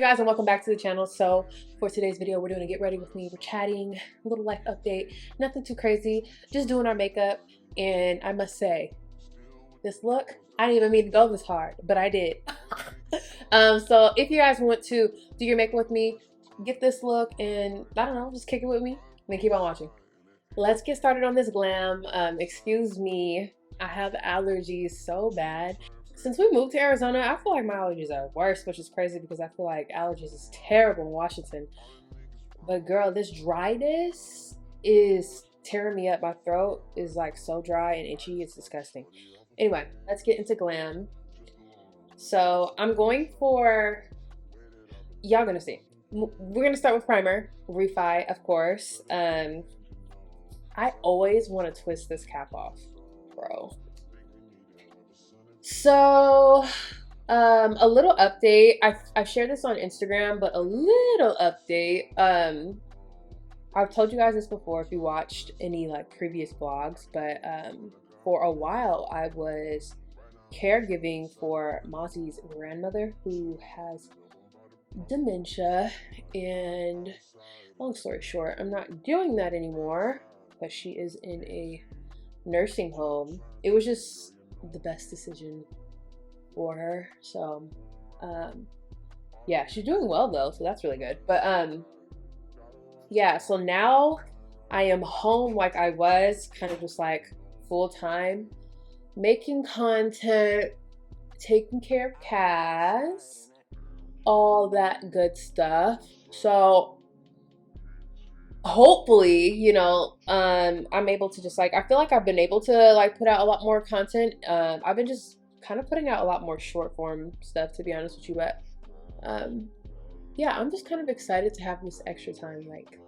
guys, and welcome back to the channel. So for today's video, we're doing a get ready with me. We're chatting, a little life update, nothing too crazy, just doing our makeup. And I must say, this look, I didn't even mean to go this hard, but I did. So if you guys want to do your makeup with me, get this look, and I don't know, just kick it with me, and then keep on watching. Let's get started on this glam. Excuse me, I have allergies so bad. Since we moved to Arizona, I feel like my allergies are worse, which is crazy because I feel like allergies is terrible in Washington. But girl, this dryness is tearing me up. My throat is like so dry and itchy, it's disgusting. Anyway, let's get into glam. So I'm going for, y'all gonna see. We're gonna start with primer, Refi, of course. I always want to twist this cap off, bro. So a little update. I shared this on Instagram, but a little update. I've told you guys this before if you watched any like previous vlogs, but for a while I was caregiving for Mozzie's grandmother who has dementia, and long story short, I'm not doing that anymore, but she is in a nursing home. It was just the best decision for her. So yeah, she's doing well though, so that's really good. But yeah, so now I am home like I was, kind of just like full-time, making content, taking care of Cass, all that good stuff. So hopefully, you know, I'm able to just like, I feel like I've been able to like put out a lot more content. I've been just kind of putting out a lot more short form stuff, to be honest with you, but yeah, I'm just kind of excited to have this extra time. Like,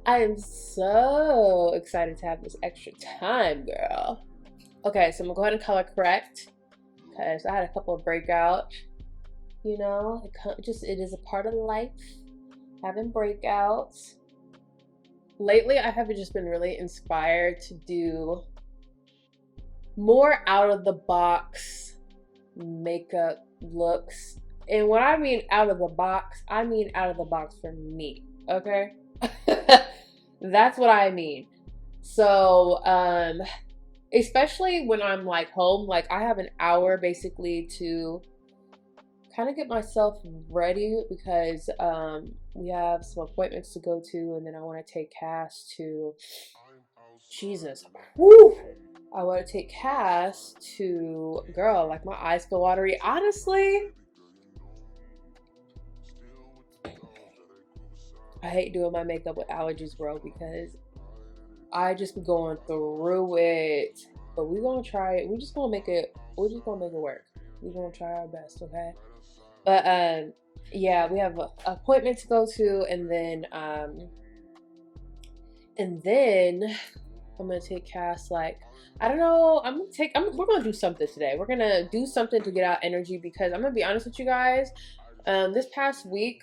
I am so excited to have this extra time, girl. Okay, so I'm gonna go ahead and color correct because I had a couple of breakouts. You know, it is a part of life, having breakouts. Lately, I have just been really inspired to do more out of the box makeup looks. And when I mean out of the box, I mean out of the box for me, okay? That's what I mean. So, especially when I'm like home, like I have an hour basically to kind of get myself ready because we have some appointments to go to, and then I want to take Cass to, Jesus, woo! I want to take Cass to, girl, like my eyes feel watery. Honestly, I hate doing my makeup with allergies, bro, because I just be going through it. But we're gonna try it. We're just gonna make it work. We're gonna try our best, okay? But yeah, we have an appointment to go to, and then I'm gonna take Cass, like, I don't know, we're gonna do something today. We're gonna do something to get out energy, because I'm gonna be honest with you guys, this past week,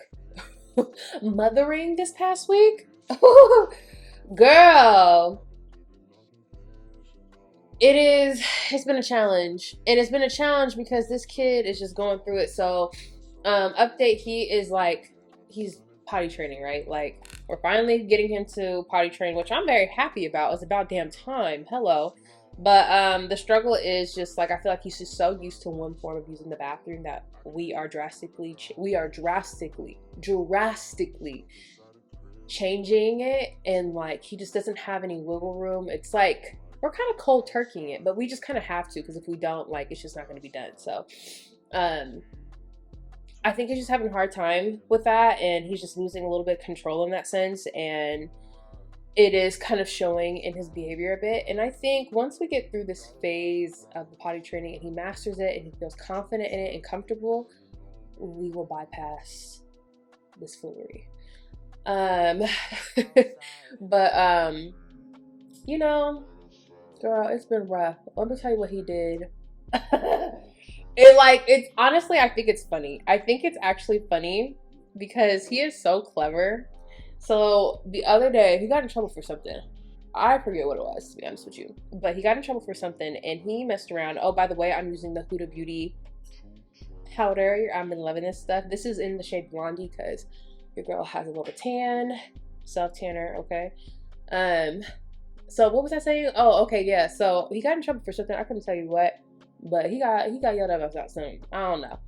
mothering this past week, girl, it's been a challenge. And it's been a challenge because this kid is just going through it. So update, he's potty training, right? Like, we're finally getting him to potty train, which I'm very happy about. It's about damn time. Hello. But the struggle is just like, I feel like he's just so used to one form of using the bathroom that we are drastically changing it, and like he just doesn't have any wiggle room. It's like we're kind of cold turkeying it, but we just kind of have to, because if we don't, like, it's just not going to be done. So I think he's just having a hard time with that, and he's just losing a little bit of control in that sense, and it is kind of showing in his behavior a bit. And I think once we get through this phase of the potty training and he masters it and he feels confident in it and comfortable, we will bypass this foolery. But you know, girl, it's been rough. Let me tell you what he did. It's honestly, I think it's funny. I think it's actually funny because he is so clever. So the other day, he got in trouble for something. I forget what it was, to be honest with you. But he got in trouble for something, and he messed around. Oh, by the way, I'm using the Huda Beauty powder. I've been loving this stuff. This is in the shade Blondie because your girl has a little tan, self tanner. Okay. So what was I saying? Oh, okay, yeah. So he got in trouble for something. I couldn't tell you what, but he got yelled at about something. I don't know.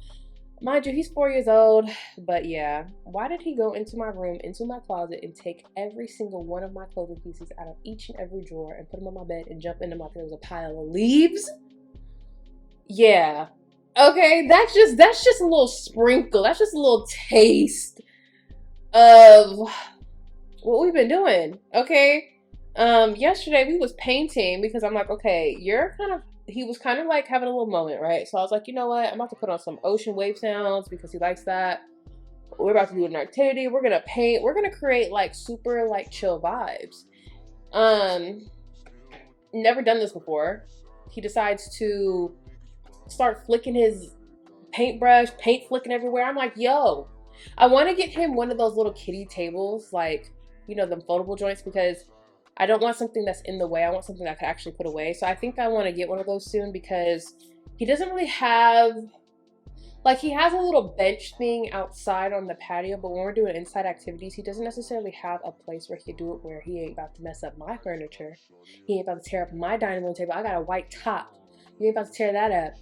Mind you, he's 4 years old, but yeah. Why did he go into my room, into my closet, and take every single one of my clothing pieces out of each and every drawer and put them on my bed and jump into my, there was a pile of leaves? Yeah. Okay, that's just a little sprinkle. That's just a little taste of what we've been doing. Okay. Yesterday we was painting because I'm like, okay, he was kind of like having a little moment, right? So I was like, you know what? I'm about to put on some ocean wave sounds because he likes that. We're about to do an activity. We're gonna paint. We're gonna create like super like chill vibes. Never done this before. He decides to start flicking his paintbrush, paint flicking everywhere. I'm like, yo, I want to get him one of those little kiddie tables, like, you know, them foldable joints, because I don't want something that's in the way. I want something that I can actually put away. So I think I want to get one of those soon because he doesn't really have, like, he has a little bench thing outside on the patio, but when we're doing inside activities, he doesn't necessarily have a place where he can do it where he ain't about to mess up my furniture. He ain't about to tear up my dining room table. I got a white top. You ain't about to tear that up.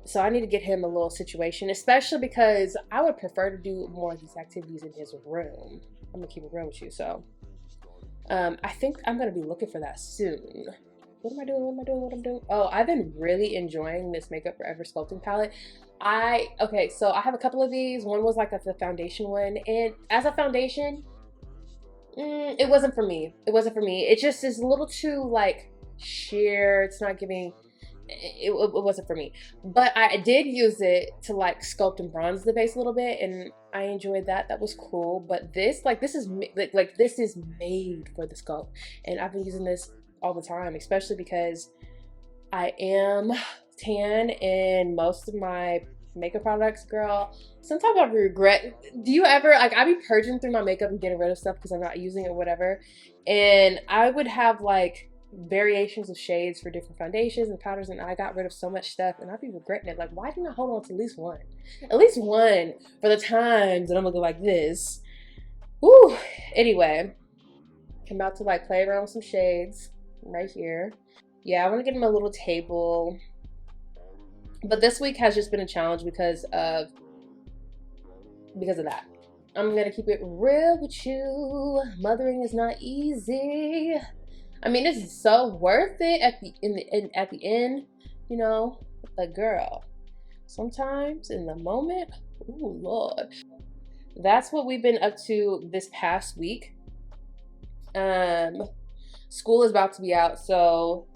So I need to get him a little situation, especially because I would prefer to do more of these activities in his room. I'm gonna keep it real with you. So I think I'm gonna be looking for that soon. What am I doing? Oh, I've been really enjoying this Makeup Forever sculpting palette. Okay, so I have a couple of these. One was like the foundation one, and as a foundation, it wasn't for me. It wasn't for me. It just is a little too like sheer. It's not giving. It wasn't for me, but I did use it to like sculpt and bronze the base a little bit, and I enjoyed that. That was cool. But this is this is made for the sculpt, and I've been using this all the time, especially because I am tan and most of my makeup products, girl, sometimes I regret. Do you ever, like, I be purging through my makeup and getting rid of stuff because I'm not using it or whatever, and I would have like variations of shades for different foundations and powders, and I got rid of so much stuff, and I'd be regretting it. Like, why didn't I hold on to at least one for the times that I'm looking like this? Woo. Anyway, I'm about to like play around with some shades right here. Yeah, I want to get him a little table, but this week has just been a challenge because of that. I'm gonna keep it real with you. Mothering is not easy. I mean, this is so worth it at the end, you know. But girl, sometimes in the moment, ooh Lord, that's what we've been up to this past week. School is about to be out, so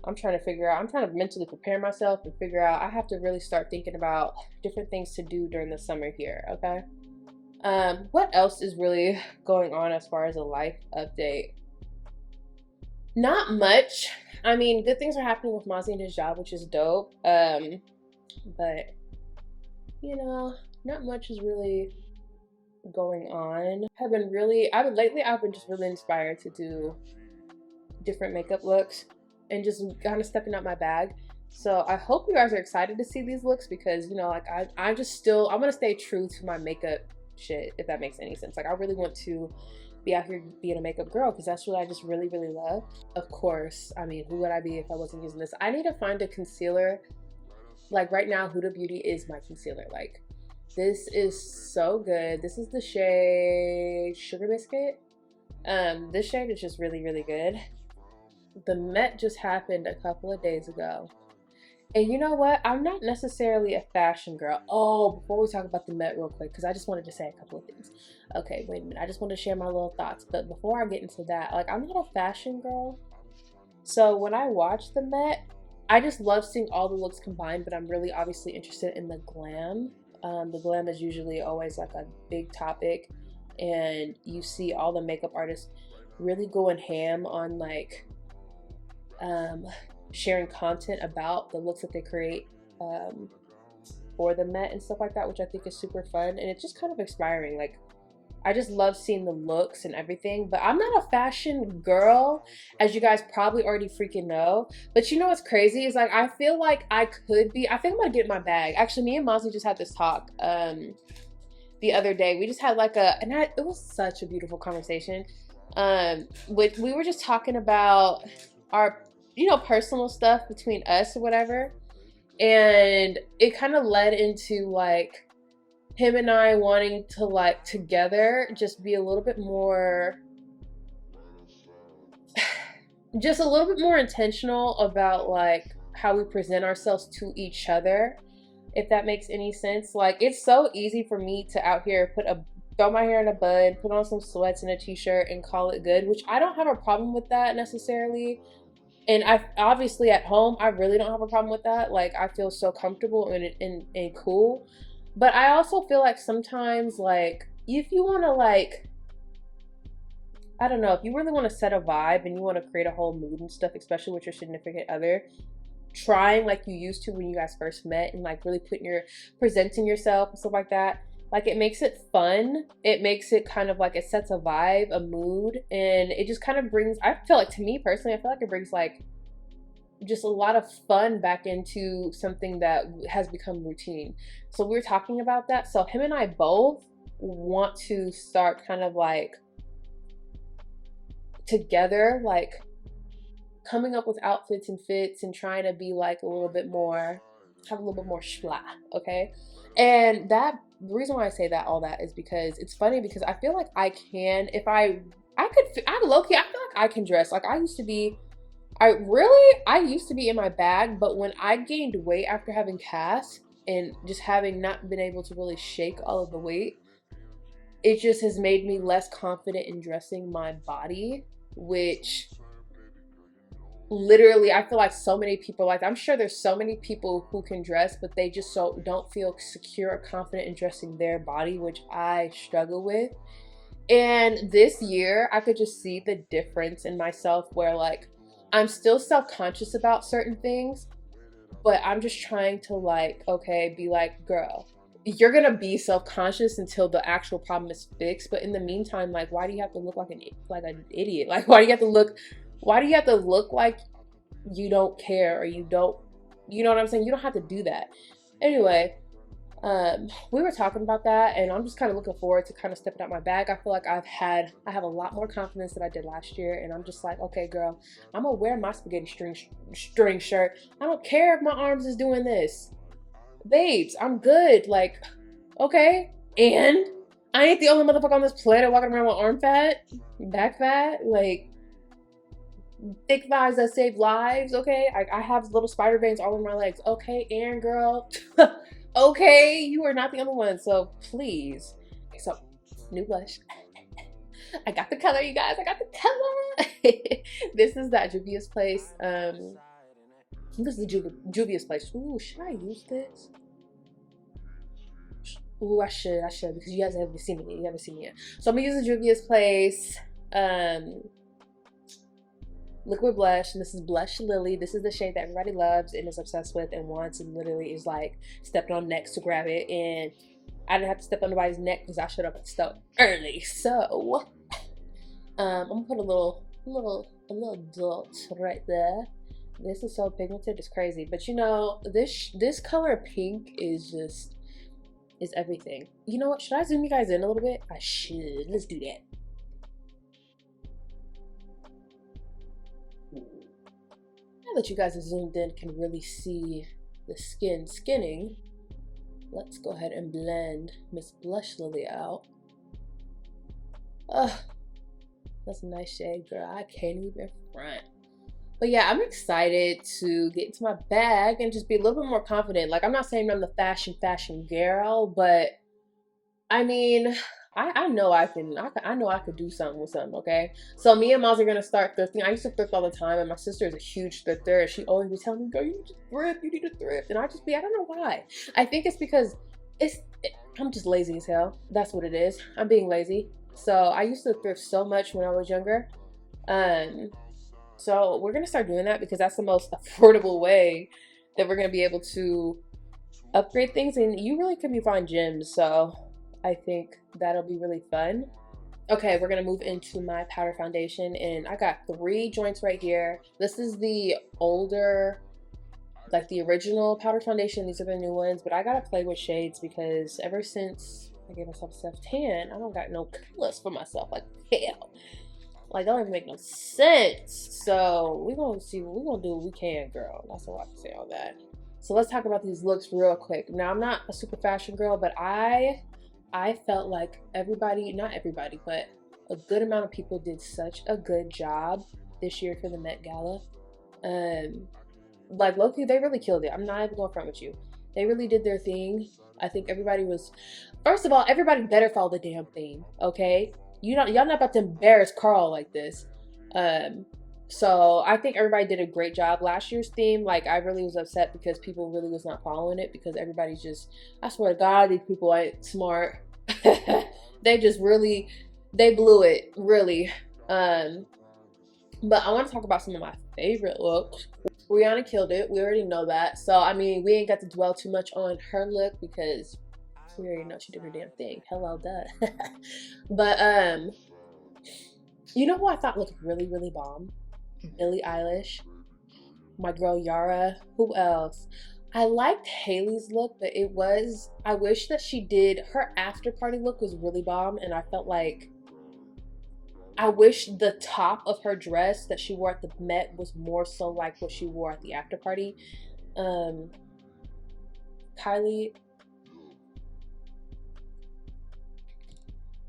I'm trying to mentally prepare myself and figure out. I have to really start thinking about different things to do during the summer here. Okay. What else is really going on as far as a life update? Not much. I mean, good things are happening with Mozzie and his job, which is dope. But you know, not much is really going on. Lately I've been just really inspired to do different makeup looks and just kind of stepping out my bag. So I hope you guys are excited to see these looks because, you know, like I'm going to stay true to my makeup shit, if that makes any sense. Like, I really want to be out here being a makeup girl because that's what I just really, really love. Of course, I mean, who would I be if I wasn't using this? I need to find a concealer. Like right now, Huda Beauty is my concealer. Like, this is so good. This is the shade Sugar Biscuit. This shade is just really, really good. The Met just happened a couple of days ago. And you know what? I'm not necessarily a fashion girl. Oh, before we talk about the Met real quick, because I just wanted to say a couple of things. Okay, wait a minute. I just want to share my little thoughts. But before I get into that, like, I'm not a fashion girl. So when I watch the Met, I just love seeing all the looks combined, but I'm really obviously interested in the glam. The glam is usually always like a big topic, and you see all the makeup artists really going ham on like sharing content about the looks that they create for the Met and stuff like that, which I think is super fun, and it's just kind of inspiring. Like, I just love seeing the looks and everything. But I'm not a fashion girl, as you guys probably already freaking know. But you know what's crazy is like I feel like I could be. I think I'm gonna get my bag. Actually, me and Mozzie just had this talk the other day. We just had like it was such a beautiful conversation. We were just talking about our personal stuff between us or whatever, and it kind of led into like him and I wanting to like together just be a little bit more just a little bit more intentional about like how we present ourselves to each other, if that makes any sense. Like it's so easy for me to out here throw my hair in a bun, put on some sweats and a t-shirt and call it good, which I don't have a problem with that necessarily. And I obviously at home I really don't have a problem with that. Like I feel so comfortable and cool. But I also feel like sometimes like if you want to like I don't know, if you really want to set a vibe and you want to create a whole mood and stuff, especially with your significant other, trying like you used to when you guys first met and like really presenting yourself and stuff like that, like it makes it fun. It makes it kind of like it sets a vibe, a mood, and it just kind of brings, I feel like, to me personally, I feel like it brings like just a lot of fun back into something that has become routine. So we were talking about that. So him and I both want to start kind of like together, like coming up with outfits and fits and trying to be like a little bit more, have a little bit more schla, okay? And the reason why I say that, all that, is because it's funny because I feel like I can, if I low-key, I feel like I can dress. Like I used to be in my bag, but when I gained weight after having Cass and just having not been able to really shake all of the weight, it just has made me less confident in dressing my body, which literally I feel like so many people, like I'm sure there's so many people who can dress, but they just don't feel secure or confident in dressing their body, which I struggle with. And this year I could just see the difference in myself where like I'm still self-conscious about certain things, but I'm just trying to like, okay, be like, girl, you're gonna be self-conscious until the actual problem is fixed. But in the meantime, like, why do you have to look like an idiot? Like, why do you have to look like you don't care or you don't, you know what I'm saying? You don't have to do that. Anyway, we were talking about that, and I'm just kind of looking forward to kind of stepping out my bag. I feel like I have a lot more confidence than I did last year, and I'm just like, okay, girl, I'm gonna wear my spaghetti string shirt. I don't care if my arms is doing this, babes. I'm good. Like, okay, and I ain't the only motherfucker on this planet walking around with arm fat, back fat, like thick thighs that save lives. Okay, I have little spider veins all over my legs. Okay, and girl. Okay, you are not the only one, so please. Okay, so new blush. I got the color, you guys. I got the color. This is that Juvia's Place. This is the Juvia's Place. Ooh, should I use this? Ooh, I should because you guys haven't seen me. You haven't seen me yet. So I'm gonna use the Juvia's Place liquid blush, and this is Blush Lily. This is the shade that everybody loves and is obsessed with and wants, and literally is like stepping on necks to grab it. And I didn't have to step on nobody's neck because I showed up at the store early. So I'm gonna put a little dot right there. This is so pigmented, it's crazy. But you know, this color pink is everything. You know what? Should I zoom you guys in a little bit? I should. Let's do that. Now that you guys are zoomed in, can really see the skinning, let's go ahead and blend Miss Blush Lily out. That's a nice shade, girl. I can't even front. But yeah, I'm excited to get into my bag and just be a little bit more confident. Like, I'm not saying I'm the fashion girl, but I mean, I know I know I could do something with something, okay? So me and Miles are gonna start thrifting. I used to thrift all the time, and my sister is a huge thrifter, and she always be telling me, girl, you need to thrift, you need to thrift. And I don't know why. I think it's because I'm just lazy as hell. That's what it is. I'm being lazy. So I used to thrift so much when I was younger. So we're gonna start doing that because that's the most affordable way that we're gonna be able to upgrade things, and you really could be find gems. So I think that'll be really fun. Okay, we're gonna move into my powder foundation, and I got 3 joints right here. This is the older, like the original powder foundation. These are the new ones, but I gotta play with shades because ever since I gave myself a self-tan, I don't got no colors for myself. Like, hell. Like, that don't even make no sense. So, we're gonna see what we're gonna do what we can, girl. That's all I can say on that. So, let's talk about these looks real quick. Now, I'm not a super fashion girl, but I felt like everybody, not everybody, but a good amount of people did such a good job this year for the Met Gala. Like, low-key, they really killed it. I'm not even going front with you. They really did their thing. I think everybody was, first of all, everybody better follow the damn theme, okay? Y'all not about to embarrass Carl like this. So I think everybody did a great job. Last year's theme, like, I really was upset because people really was not following it because everybody's just, I swear to God, these people ain't smart. They just really, they blew it, really. But I want to talk about some of my favorite looks. Rihanna killed it. We already know that. So, I mean, we ain't got to dwell too much on her look because we already know she did her damn thing. Hello, duh. But, you know who I thought looked really, really bomb? Billie Eilish. My girl, Yara. Who else? I liked Hailey's look, but it was, I wish that she did, her after party look was really bomb, and I felt like, I wish the top of her dress that she wore at the Met was more so like what she wore at the after party. Kylie,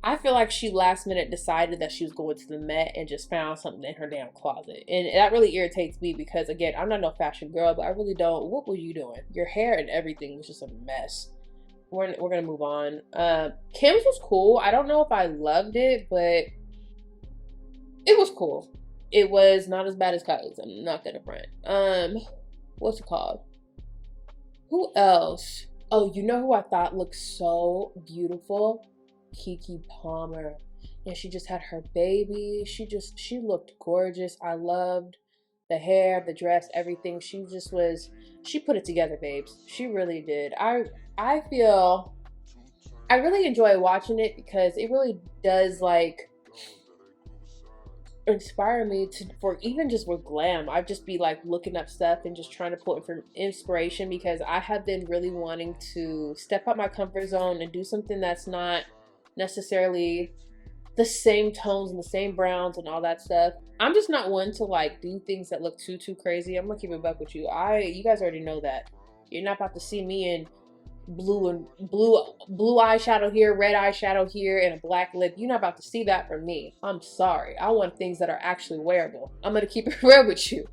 I feel like she last minute decided that she was going to the Met and just found something in her damn closet. And that really irritates me because, again, I'm not no fashion girl, but I really don't. What were you doing? Your hair and everything was just a mess. We're going to move on. Kim's was cool. I don't know if I loved it, but it was cool. It was not as bad as Kylie's. I'm not gonna front. What's it called? Who else? Oh, you know who I thought looked so beautiful? Keke Palmer. And she just had her baby. She looked gorgeous. I loved the hair, the dress, everything. She put it together, babes. She really did. I feel I really enjoy watching it because it really does, like, inspire me for even just with glam. I'd just be like looking up stuff and just trying to pull inspiration because I have been really wanting to step out my comfort zone and do something that's not necessarily the same tones and the same browns and all that stuff. I'm just not one to like do things that look too crazy. I'm gonna keep it back with you. You guys already know that. You're not about to see me in blue eyeshadow here, red eyeshadow here, and a black lip. You're not about to see that from me. I'm sorry. I want things that are actually wearable. I'm gonna keep it real with you.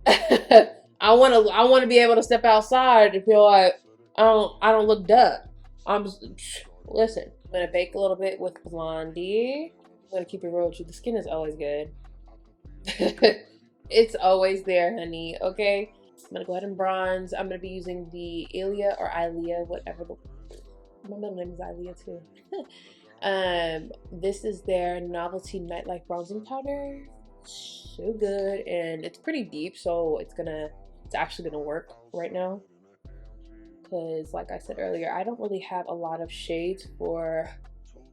I want to be able to step outside and feel like I don't look dumb. Listen. I'm gonna bake a little bit with Blondie. I'm gonna keep it real with you. The skin is always good. It's always there, honey. Okay. I'm gonna go ahead and bronze. I'm gonna be using the Ilia or Ilia, whatever. My middle name is Ilia too. This is their Novelty Nightlife Bronzing Powder. So good, and it's pretty deep, so it's actually gonna work right now. Because, like I said earlier, I don't really have a lot of shades for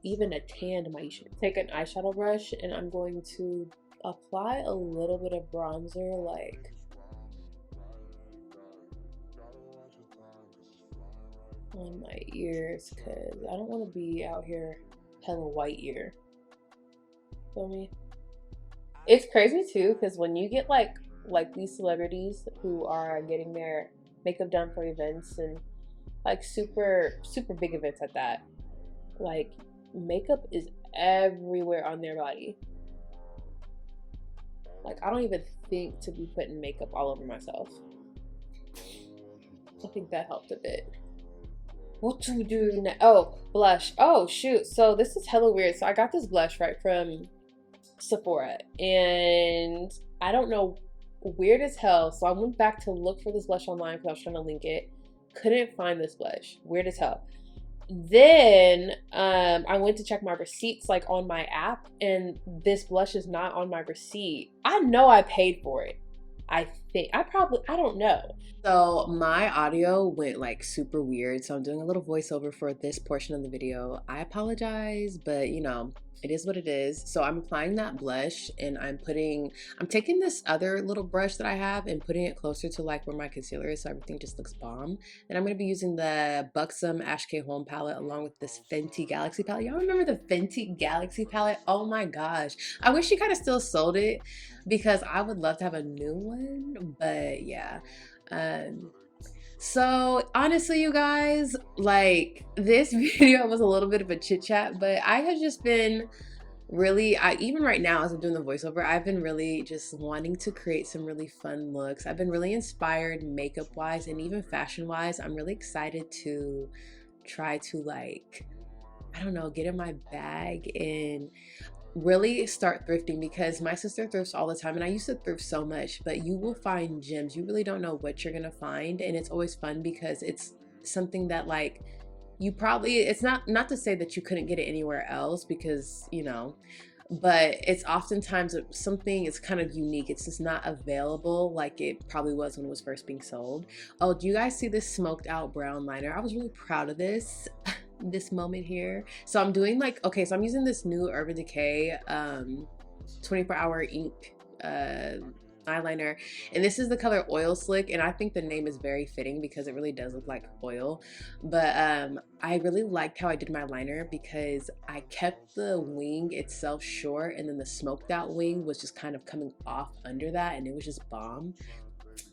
even a tanned Myesha. Take an eyeshadow brush, and I'm going to apply a little bit of bronzer, like on my ears, because I don't want to be out here hella white ear. Feel me? It's crazy too, because when you get like these celebrities who are getting their makeup done for events and like super big events at that, like makeup is everywhere on their body. Like, I don't even think to be putting makeup all over myself. I think that helped a bit. What do we do now? Oh, blush. Oh shoot, so this is hella weird. So I got this blush right from Sephora, and I don't know, weird as hell. So I went back to look for this blush online because I was trying to link it. Couldn't find this blush. Weird as hell. Then I went to check my receipts like on my app, and this blush is not on my receipt. I know I paid for it. I think. I don't know. So my audio went like super weird, so I'm doing a little voiceover for this portion of the video. I apologize, but you know, it is what it is. So I'm applying that blush, and I'm taking this other little brush that I have and putting it closer to like where my concealer is, so everything just looks bomb. And I'm going to be using the Buxom Ash K Home palette along with this Fenty Galaxy palette. Y'all remember the Fenty Galaxy palette? Oh my gosh. I wish she kind of still sold it because I would love to have a new one, but yeah. So honestly, you guys, like, this video was a little bit of a chit chat, but I have just been really, even right now as I'm doing the voiceover, I've been really just wanting to create some really fun looks. I've been really inspired makeup wise and even fashion wise. I'm really excited to try to, like, I don't know, get in my bag and really start thrifting, because my sister thrifts all the time and I used to thrift so much, but you will find gems. You really don't know what you're gonna find, and it's always fun because it's something that, like, you probably, it's not to say that you couldn't get it anywhere else, because you know, but it's oftentimes something, it's kind of unique. It's just not available like it probably was when it was first being sold. Oh, do you guys see this smoked out brown liner? I was really proud of this this moment here. So I'm doing like, okay, so I'm using this new Urban Decay 24-hour ink eyeliner, and this is the color Oil Slick, and I think the name is very fitting because it really does look like oil. But I really liked how I did my liner because I kept the wing itself short, and then the smoked out wing was just kind of coming off under that, and it was just bomb.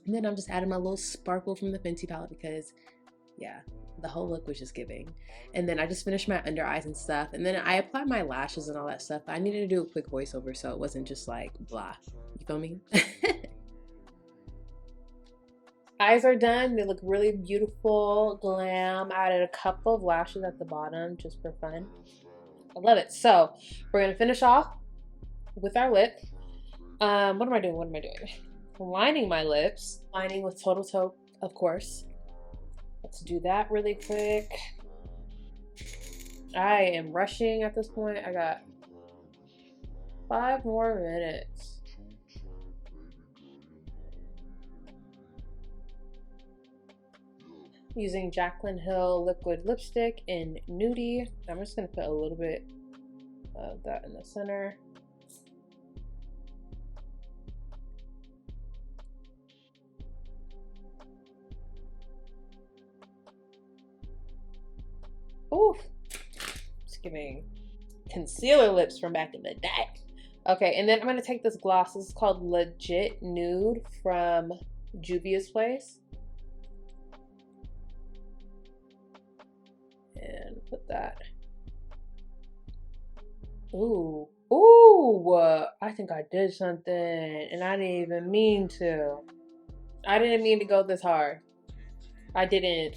And then I'm just adding my little sparkle from the Fenty palette because yeah, the whole look was just giving. And then I just finished my under eyes and stuff, and then I applied my lashes and all that stuff. I needed to do a quick voiceover so it wasn't just like blah, you feel me? Eyes are done. They look really beautiful, glam. I added a couple of lashes at the bottom just for fun. I love it. So we're gonna finish off with our lip. What am I doing? Lining my lips, lining with Total Taupe, of course. Let's do that really quick. I am rushing at this point. I got 5 more minutes. Using Jaclyn Hill liquid lipstick in Nudie. I'm just gonna put a little bit of that in the center. Oof, just giving concealer lips from back in the day. Okay, and then I'm gonna take this gloss. This is called Legit Nude from Juvia's Place. And put that. Ooh, I think I did something and I didn't even mean to. I didn't mean to go this hard. I didn't.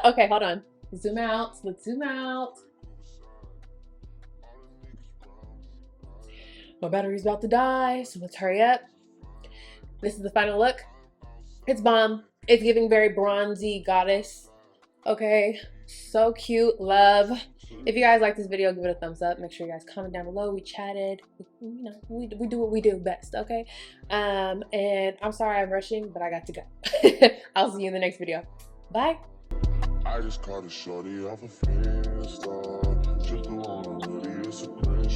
Okay, hold on. Zoom out. Let's zoom out. My battery's about to die, so let's hurry up. This is the final look. It's bomb. It's giving very bronzy goddess. Okay, so cute. Love. If you guys like this video, give it a thumbs up. Make sure you guys comment down below. We chatted. You know, we do what we do best, okay? And I'm sorry I'm rushing, but I got to go. I'll see you in the next video. Bye. I just caught a shorty off a Finsta.